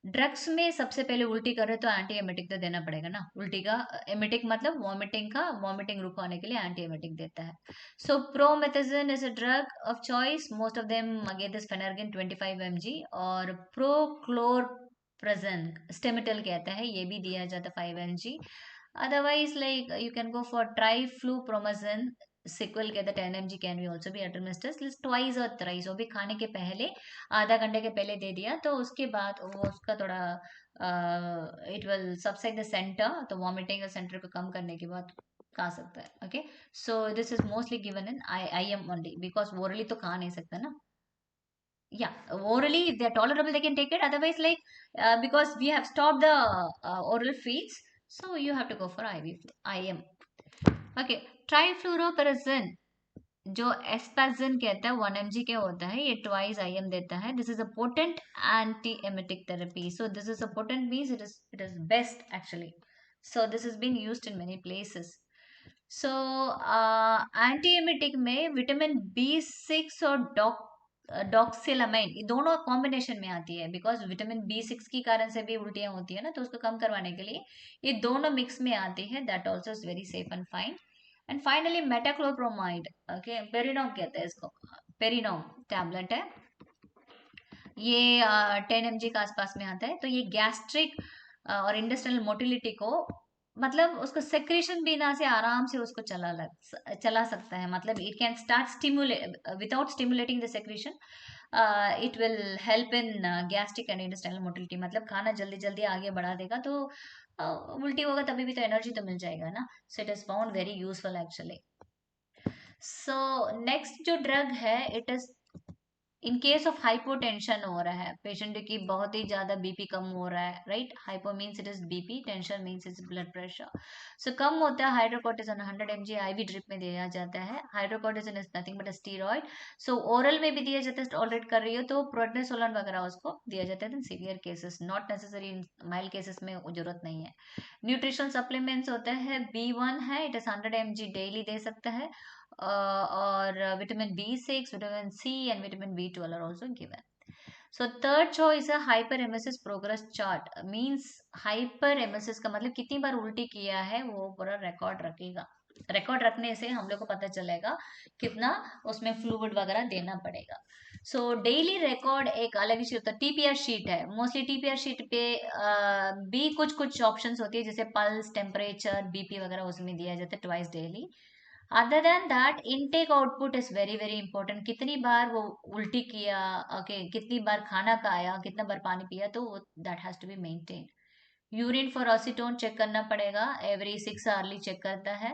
ड्रग्स में सबसे पहले उल्टी कर रहे तो एंटी एमेटिक तो देना पड़ेगा ना. उल्टी का एमेटिक मतलब वॉमिटिंग का, वॉमिटिंग रुकवाने के लिए एंटी एमेटिक देता है. So promethazine is a drug of choice. Most of them again this Phenergan 25 mg और प्रोक्लोरप्रेजन स्टेमिटल कहता है, ये भी दिया जाता है 5 mg. Otherwise like you can go for triflupromazine Siquil कहता है 10 mg can be also be administered twice और थ्राइस. वो भी खाने के पहले आधा घंटे के पहले दे दिया तो उसके बाद वो उसका थोड़ा it will subside the centre, तो वॉमिटिंग सेंटर को कम करने के बाद खा सकता है. Okay, so this is mostly given in IM only because orally तो खा नहीं सकता ना. Yeah, orally if they are tolerable they can take it, otherwise like because we have stopped the oral feeds, so you have to go for IM. Okay, trifluoroperazine जो एस्पाजन कहता है 1 mg के होता है, ये ट्वाइस IM देता है. This is a potent anti emetic therapy. So this is a potent means it is best actually. So this is been used in many places. So anti emetic में vitamin B6 और doxylamine ये दोनों combination में आती है. Because vitamin B6 की कारण से भी उल्टियां होती है ना, तो उसको कम करवाने के लिए ये दोनों मिक्स में आती है. That also is very safe and fine. And finally metoclopramide. Okay, Perinorm कहते हैं इसको. पेरिनोम टैबलेट है, ये 10 mg के आसपास में आता है. तो ये गैस्ट्रिक और इंटेस्टाइनल मोटिलिटी को मतलब उसको सेक्रेशन बिना से आराम से उसको चला सकता है. मतलब it can start stimulate without stimulating the secretion. It will help in gastric and intestinal motility, मतलब खाना जल्दी जल्दी आगे बढ़ा देगा, तो उल्टी होगा तभी भी तो एनर्जी तो मिल जाएगा ना। So it is found very useful actually. So next जो ड्रग है, it is in case of hypotension हो रहा है पेशेंट की, बहुत ही ज्यादा बीपी कम हो रहा है, right. Hypo means it is BP, tension means is blood pressure. So कम होता है, हाइड्रोकोर्टिसोन 100 mg आईवी ड्रिप में दिया जाता है। Hydrocortisone is nothing but steroid. So oral में भी दिया जाता है, टॉलरेट कर रही हो तो प्रोडनिसोलोन वगैरह उसको दिया जाता है। Severe cases, not necessary, in mild cases में जरूरत नहीं है। न्यूट्रिशनल सप्लीमेंट्स होता है, B1 है, इट इज 100 mg डेली दे सकता है। और vitamin B6, vitamin C and vitamin B12 are also given. So third choice है hyper emesis progress chart. Means hyper emesis का मतलब कितनी बार उल्टी किया है वो पूरा रिकॉर्ड रखेगा। रिकॉर्ड रखने से हम लोग को पता चलेगा कितना उसमें फ्लूइड वगैरह देना पड़ेगा। सो डेली रिकॉर्ड एक अलग ही होता है, टीपीआर शीट है। मोस्टली टीपीआर शीट पे भी कुछ कुछ ऑप्शंस होती है, जैसे पल्स, टेम्परेचर, बीपी वगैरह उसमें दिया जाता है twice daily. Other than that intake output is very very important. कितनी बार वो उल्टी किया, ओके, कितनी बार खाना खाया, कितना बार पानी पिया, तो that has to be maintain. Urine for acetone check करना पड़ेगा, एवरी 6 आवर्ली चेक करता है।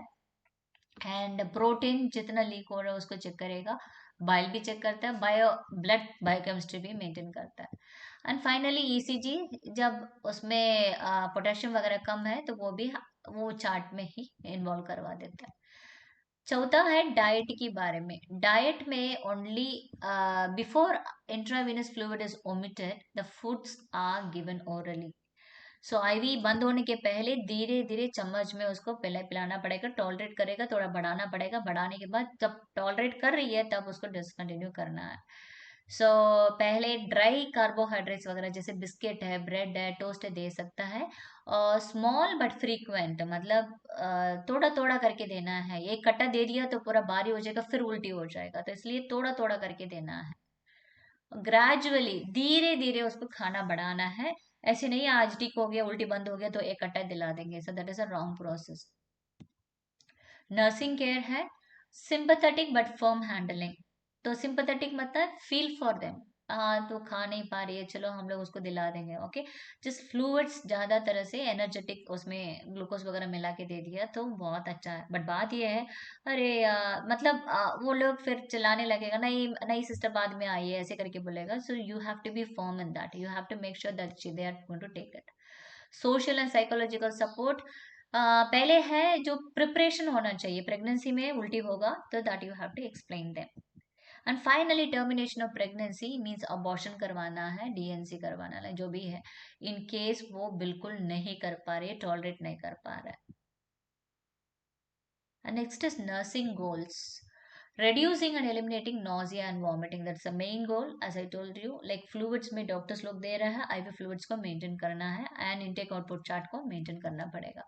एंड प्रोटीन जितना लीक हो रहा है उसको चेक करेगा। बाइल भी चेक करता है, बायो ब्लड बायोकेमिस्ट्री भी मेंटेन करता है। एंड फाइनली ईसीजी, जब उसमें पोटेशियम वगैरह कम है तो वो भी वो चार्ट में ही इन्वॉल्व करवा देता है। चौथा है डाइट के बारे में। डाइट में only before intravenous fluid is omitted the foods are given orally. So IV बंद होने के पहले धीरे धीरे चम्मच में उसको पिलाना पड़ेगा। टॉलरेट करेगा, थोड़ा बढ़ाना पड़ेगा, बढ़ाने के बाद जब टॉलरेट कर रही है तब उसको डिसकंटिन्यू करना है। सो पहले ड्राई कार्बोहाइड्रेट्स वगैरह जैसे बिस्किट है, ब्रेड है, टोस्ट है, दे सकता है। और स्मॉल बट फ्रीक्वेंट, मतलब थोड़ा थोड़ा करके देना है। एक कट्टा दे दिया तो पूरा भारी हो जाएगा, फिर उल्टी हो जाएगा, तो इसलिए थोड़ा थोड़ा करके देना है। ग्रेजुअली धीरे धीरे उसको खाना बढ़ाना है। ऐसे नहीं आज ठीक हो गया, उल्टी बंद हो गया तो एक कट्टा दिला देंगे, सो that is a wrong process. Nursing care है सिंपैथेटिक बट फर्म हैंडलिंग। तो सिंपैथेटिक मतलब फील फॉर देम। तो खा नहीं पा रही है, चलो हम लोग उसको दिला देंगे, ओके। जिस फ्लूइड्स ज्यादा तरह से एनर्जेटिक उसमें ग्लूकोज वगैरह मिला के दे दिया तो बहुत अच्छा है। बट बात ये है, अरे मतलब वो लोग फिर चिल्लाने लगेगा, नहीं नई सिस्टर बाद में आई है, ऐसे करके बोलेगा। So you have to be firm in that, you have to make sure that they are going to take it. Social and psychological support पहले है, जो प्रिपरेशन होना चाहिए प्रेगनेंसी में उल्टी होगा तो that you have to explain them. And finally termination of pregnancy means abortion करवाना है, डीएनसी करवाना है, जो भी है, इन केस वो बिल्कुल नहीं कर पा रही है, टॉलरेट नहीं कर पा रहा है। And next is nursing goals. Reducing and eliminating nausea and vomiting. That's the main goal. As I told you, like fluids में डॉक्टर्स लोग दे रहे हैं, आईवी फ्लूइड्स को मेंटेन करना है एंड इनटेक आउटपुट चार्ट को मेंटेन करना पड़ेगा।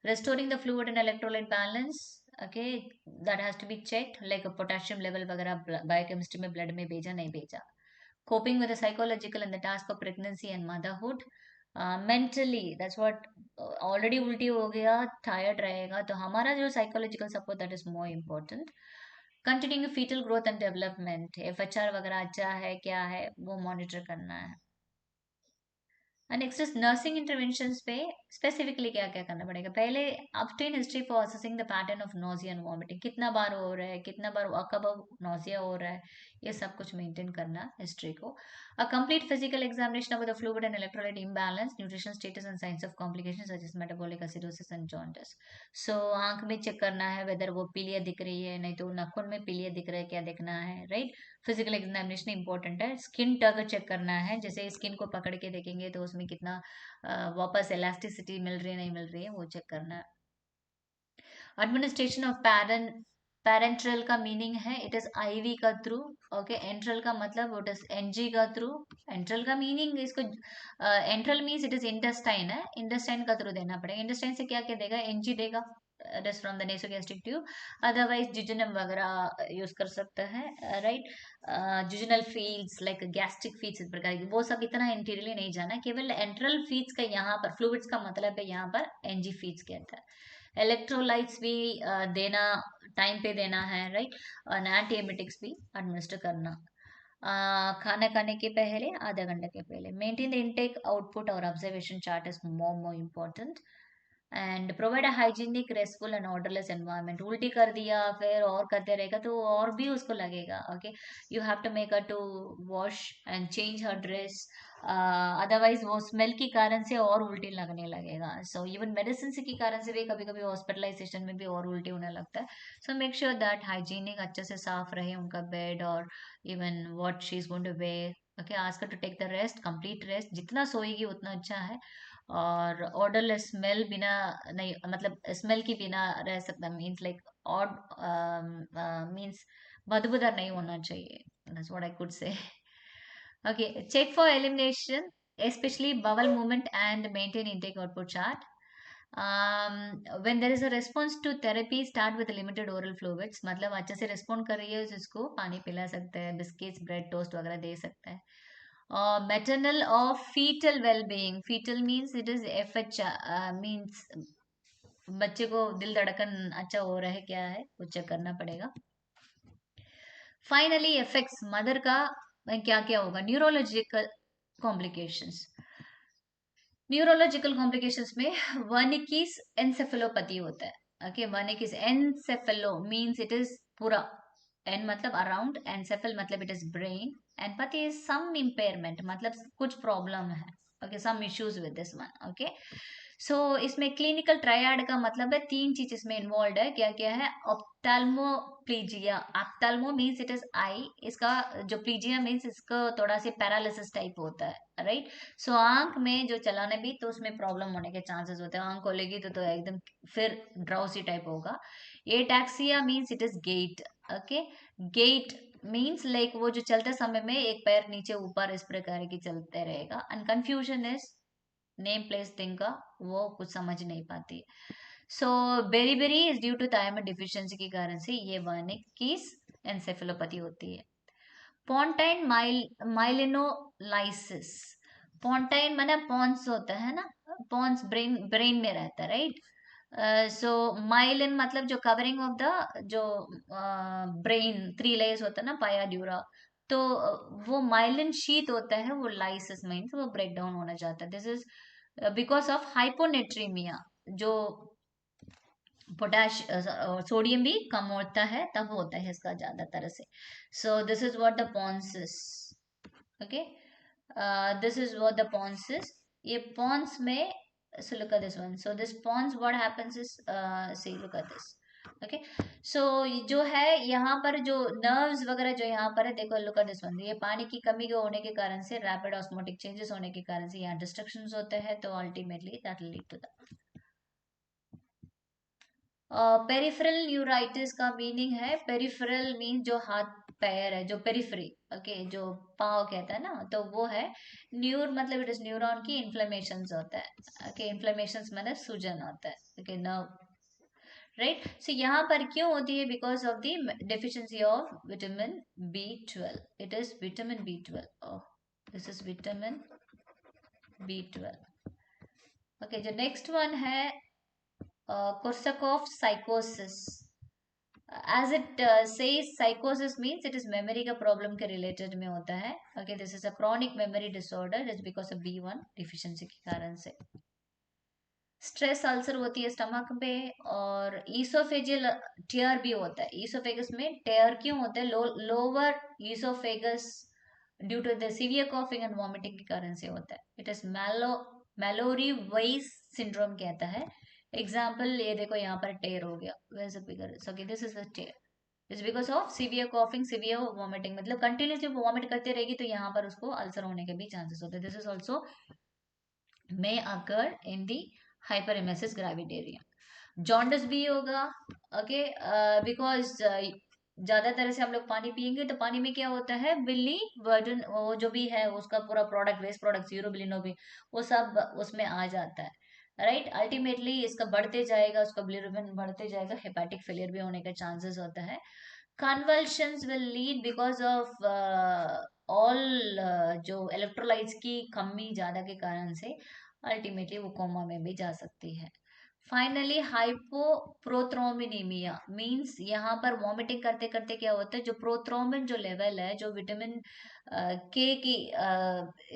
Restoring the fluid and electrolyte balance. Okay, that has to be checked. Like a potassium level वगैरह बायोकेमिस्ट्री में ब्लड में भेजा नहीं भेजा। Coping with the psychological and the task of pregnancy and motherhood. Mentally that's what, already उल्टी हो गया, tired रहेगा, तो हमारा जो psychological support that is more important. Continue fetal growth and development, FHR वगैरह अच्छा है क्या है वो मॉनिटर करना है। नेक्स्ट इज नर्सिंग इंटरवेंशन पे स्पेसिफिकली क्या क्या करना पड़ेगा। पहले obtain history for assessing the pattern of nausea and vomiting, कितना बार हो रहा है, कितना बार कब नोजिया हो रहा है, ये सब कुछ मेंटेन करना हिस्ट्री को। A complete physical examination of the fluid and electrolyte imbalance, nutrition status and signs of complication such as metabolic acidosis and jaundice. So आंख में चेक करना है वेदर वो पीलिया दिख रही है, नहीं तो नाखून में पीलिया दिख रहा है, क्या देखना है, राइट। फिजिकल एग्जामिनेशन इंपॉर्टेंट है। स्किन टग चेक करना है, जैसे स्किन को पकड़ के देखेंगे तो उसमें कितना वापस इलास्टिसिटी मिल रही है नहीं मिल रही है वो चेक करना है। एडमिनिस्ट्रेशन ऑफ पेरेंट्रल का मीनिंग है इट इज आईवी का थ्रू, ओके। एंट्रल का मतलब इट इज एनजी का थ्रू। एंट्रल का मीनिंग इसको enteral means it is intestine है, इंटेस्टाइन का थ्रू देना पड़ेगा। इंटेस्टाइन से क्या क्या देगा, एनजी देगा, that is from the nasogastric tube. Otherwise jejunum वगैरह यूज कर सकता है, right. Jejunal feeds like gastric feeds, इस प्रकार की वो सब इतना इंटीरियरली नहीं जाना, केवल एंट्रल फीड्स का यहाँ पर फ्लूइड्स का मतलब है, यहाँ पर एनजी फीड्स कहता है। इलेक्ट्रोलाइट्स भी देना टाइम पे देना है, राइट। और एंटीएमेटिक्स भी एडमिनिस्टर करना। खाना खाने के पहले आधा घंटा के पहले मेंटेन द इनटेक आउटपुट और observation chart is more important and provide a hygienic restful and odourless environment उल्टी कर दिया फिर और करते रहेगा तो और भी उसको लगेगा okay you have to make her to wash and change her dress otherwise वो स्मेल के कारण से और उल्टी लगने लगेगा सो इवन मेडिसिन के कारण से भी कभी कभी हॉस्पिटलाइजेशन में भी और उल्टी होने लगता है so make sure that hygienic अच्छे से साफ रहे उनका बेड और even what she is going to wear okay ask her to take the rest complete rest जितना सोएगी उतना अच्छा है और ऑर्डरलेस स्मेल बिना नहीं मतलब स्मेल की बिना रह सकता मीन्स लाइक ऑड मीन्स बदबूदार नहीं होना चाहिए that's what I could say okay check for elimination especially bowel movement and maintain intake output chart when there is a response to therapy start with limited oral fluids मतलब अच्छे से respond कर रही है उसको पानी पिला सकते हैं बिस्किट्स ब्रेड टोस्ट वगैरह दे सकते हैं maternal or fetal well-being fetal means it is FH means बच्चे को दिल धड़कन अच्छा हो रहा है क्या है वो चेक करना पड़ेगा फाइनली इफेक्ट्स मदर का क्या क्या होगा न्यूरोलॉजिकल कॉम्प्लिकेशंस न्यूरोलॉजिकल कॉम्प्लिकेशंस में वर्निकीज एनसेफेलोपैथी होता है okay Wernicke's encephalo means it is पूरा एन मतलब अराउंड एनसेफेल मतलब इट इज ब्रेन एनपैथी इज सम इम्पेयरमेंट मतलब कुछ प्रॉब्लम है okay some issues with this one okay so इसमें क्लिनिकल ट्रायड का मतलब है तीन चीज इसमें इन्वॉल्व है क्या क्या है ऑप्थेल्मोप्लीजिया ऑप्थेल्मो मींस इट इज आई इसका जो प्लीजिया मींस इसका थोड़ा सा पैरालिसिस टाइप होता है राइट सो आंख में जो चलाने भी तो उसमें प्रॉब्लम होने के चांसेस होते हैं आंख खोलेगी तो एकदम फिर ड्राउसी टाइप होगा ataxia means it is get okay get means like वो जो चलते समय में एक पैर नीचे ऊपर इस प्रकार की चलते रहेगा and confusion is name place thing का वो कुछ समझ नहीं पाती so beriberi is due to thyroid deficiency के कारण से ये वर्निक कीस एनसेफेलोपैथी होती है पोन्टाइन माइलिनोलाइसिस पोन्टाइन माना पॉन्स होता है ना पॉन्स ब्रेन ब्रेन में रहता है राइट सो माइलिन मतलब जो कवरिंग ऑफ द जो ब्रेन थ्री लेयर्स होता है ना पाया ड्यूरा तो वो माइलिन शीत होता है वो लाइसिस मीन्स वो ब्रेक डाउन होना चाहता है this is because of hyponatraemia जो पोटाश सोडियम भी कम होता है तब होता है इसका ज्यादातर से so this is what the pons is okay this is what the pons is ये पॉन्स में so look at this one so this pons what happens is see look at this okay so जो है यहाँ पर जो nerves वगैरह जो यहाँ पर है देखो लुक एट दिस वन ये पानी की कमी के होने के कारण से रैपिड ऑस्मोटिक चेंजेस होने के कारण से यहाँ डिस्ट्रक्शंस होते हैं तो ultimately that will lead to that peripheral neuritis का मीनिंग है पेरिफेरल मीन जो हाथ पैर है जो पेरिफेरी ओके जो पाव कहता है ना तो वो है न्यूर मतलब इट इज न्यूरॉन की इन्फ्लेमेशन होता है ओके इन्फ्लेमेशन मतलब सूजन होता है ओके नर्व राइट सो यहाँ पर क्यों होती है because of the deficiency of vitamin B12 it is vitamin B12 this is vitamin B12 okay जो नेक्स्ट वन है Korsakoff psychosis as it says psychosis means it is memory का problem के related में होता है okay this is a chronic memory disorder it's because of B1 deficiency के कारण से स्ट्रेस अल्सर होती है स्टमक पे और ईसोफेजियल टेयर भी होता है ईसोफेगस में टेयर क्यों होता है lower oesophagus due to the severe coughing and vomiting के कारण से होता है it is Mallory Weiss syndrome कहता है एग्जाम्पल ये देखो यहाँ पर टेयर हो गया वैसे figure so this is the tear it's because of severe coughing severe vomiting मतलब कंटिन्यूसली वॉमिट करते रहेगी तो यहाँ पर उसको अल्सर होने के भी चांसेस होते हैं this is also may occur in the hyperemesis gravidarum jaundice भी होगा ओके बिकॉज ज्यादातर से हम लोग पानी पियेंगे तो पानी में क्या होता है बिली वर्डन वो जो भी है उसका पूरा प्रोडक्ट वेस्ट प्रोडक्ट यूरो बिलिनोबिन वो सब उसमें आ जाता है राइट अल्टीमेटली इसका बढ़ते जाएगा उसका बिलिरुबिन बढ़ते जाएगा हेपेटिक फेलियर भी होने का चांसेस होता है convulsions will lead because of all जो इलेक्ट्रोलाइट्स की कमी ज्यादा के कारण से अल्टीमेटली वो कोमा में भी जा सकती है फाइनली हाइपोप्रोथ्रोम्बिनेमिया मींस यहाँ पर वॉमिटिंग करते करते क्या होता है, जो प्रोथ्रोम्बिन जो लेवल है, जो विटामिन के की,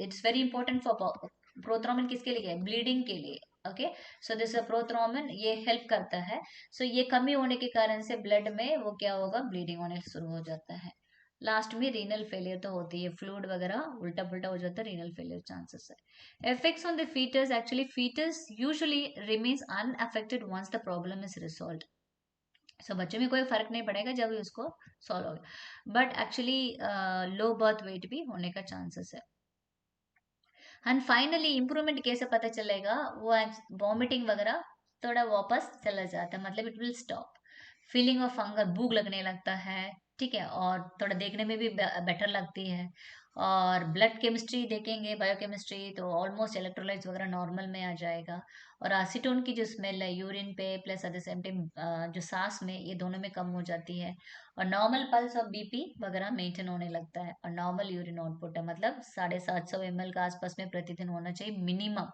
it's very important for prothrombin, किसके लिए, ब्लीडिंग के लिए। ओके, सो दिस प्रोथ्रोम्बिन ये हेल्प करता है। सो ये कमी होने के कारण से ब्लड में वो क्या होगा, ब्लीडिंग होने शुरू हो जाता है। लास्ट में रीनल फेलियर तो होती है, फ्लूइड वगैरह उल्टा पुल्टा हो जाता है, रीनल फेलियर चांसेस है। Effects on the fetus, actually fetus usually remains unaffected once the problem is resolved. So बच्चे में कोई फर्क नहीं पड़ेगा जब उसको सॉल्व होगा, but actually low birth weight भी होने का चांसेस है। एंड फाइनली इम्प्रूवमेंट कैसे पता चलेगा, वो वॉमिटिंग वगैरह थोड़ा वापस चला जाता है, मतलब it will stop. Feeling of hunger, भूख लगने लगता है, ठीक है, और थोड़ा देखने में भी बेटर लगती है। और ब्लड केमिस्ट्री देखेंगे, बायोकेमिस्ट्री, तो ऑलमोस्ट इलेक्ट्रोलाइट्स वगैरह नॉर्मल में आ जाएगा। और एसीटोन की जो स्मेल है यूरिन पे plus at the same time जो सांस में, ये दोनों में कम हो जाती है। और नॉर्मल पल्स और बीपी वगैरह मेंटेन होने लगता है। और नॉर्मल यूरिन आउटपुट है, मतलब 750 ml का आसपास में प्रतिदिन होना चाहिए मिनिमम।